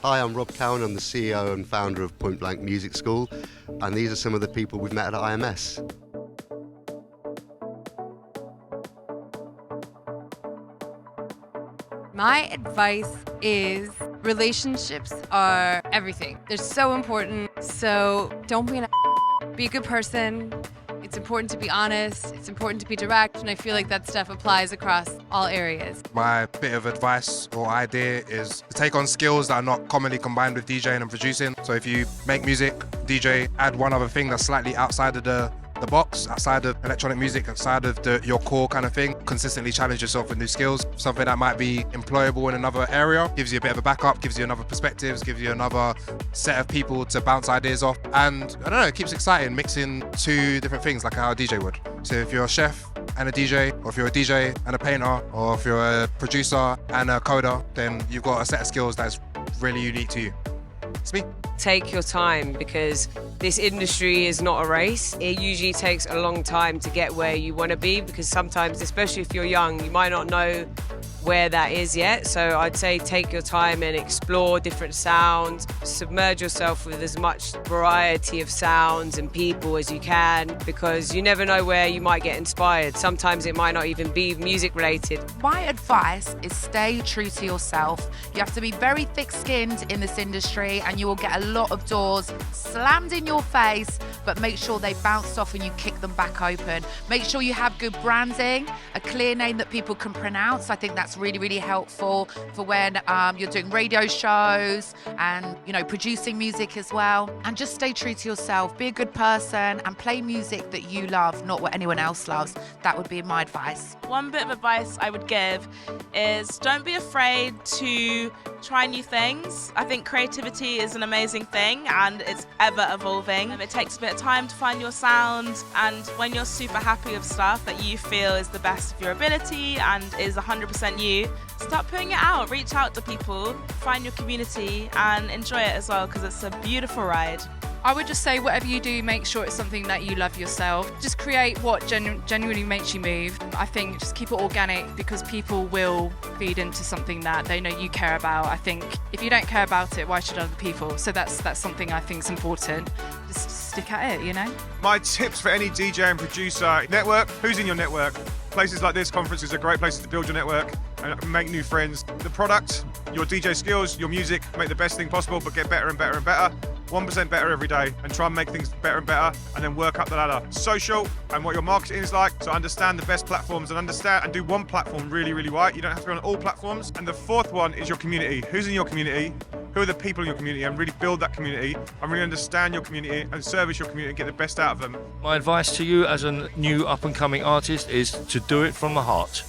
Hi, I'm Rob Cowan. I'm the CEO and founder of Point Blank Music School, and these are some of the people we've met at IMS. My advice is relationships are everything. They're so important. So don't be be a good person. It's important to be honest. It's important to be direct. And I feel like that stuff applies across all areas. My bit of advice or idea is to take on skills that are not commonly combined with DJing and producing. So if you make music, DJ, add one other thing that's slightly outside of the box, outside of electronic music, outside of your core kind of thing. Consistently challenge yourself with new skills. Something that might be employable in another area, gives you a bit of a backup, gives you another perspectives, gives you another set of people to bounce ideas off. And I don't know, it keeps exciting, mixing two different things like how a DJ would. So if you're a chef and a DJ, or if you're a DJ and a painter, or if you're a producer and a coder, then you've got a set of skills that's really unique to you. It's me. Take your time, because this industry is not a race. It usually takes a long time to get where you want to be, because sometimes, especially if you're young, you might not know where that is yet. So I'd say take your time and explore different sounds, submerge yourself with as much variety of sounds and people as you can, because you never know where you might get inspired. Sometimes it might not even be music related. My advice is stay true to yourself. You have to be very thick-skinned in this industry, and you will get a lot of doors slammed in your face, but make sure they bounce off and you kick them back open. Make sure you have good branding, a clear name that people can pronounce. I think that's really, really helpful for when you're doing radio shows and, you know, producing music as well. And just stay true to yourself. Be a good person and play music that you love, not what anyone else loves. That would be my advice. One bit of advice I would give is don't be afraid to try new things. I think creativity is an amazing thing and it's ever evolving. It takes a bit of time to find your sound, and when you're super happy with stuff that you feel is the best of your ability and is 100% you, start putting it out, reach out to people, find your community and enjoy it as well, because it's a beautiful ride. I would just say whatever you do, make sure it's something that you love yourself. Just create what genuinely makes you move. I think just keep it organic, because people will feed into something that they know you care about. I think if you don't care about it, why should other people? So that's something I think is important. Just stick at it, you know? My tips for any DJ and producer: network. Who's in your network? Places like this, conferences are great places to build your network and make new friends. The product, your DJ skills, your music, make the best thing possible, but get better and better and better. 1% better every day, and try and make things better and better, and then work up the ladder. Social and what your marketing is like, so understand the best platforms and do one platform really, really right. You don't have to be on all platforms. And the fourth one is your community. Who's in your community? Who are the people in your community? And really build that community and really understand your community and service your community and get the best out of them. My advice to you as a new up-and-coming artist is to do it from the heart.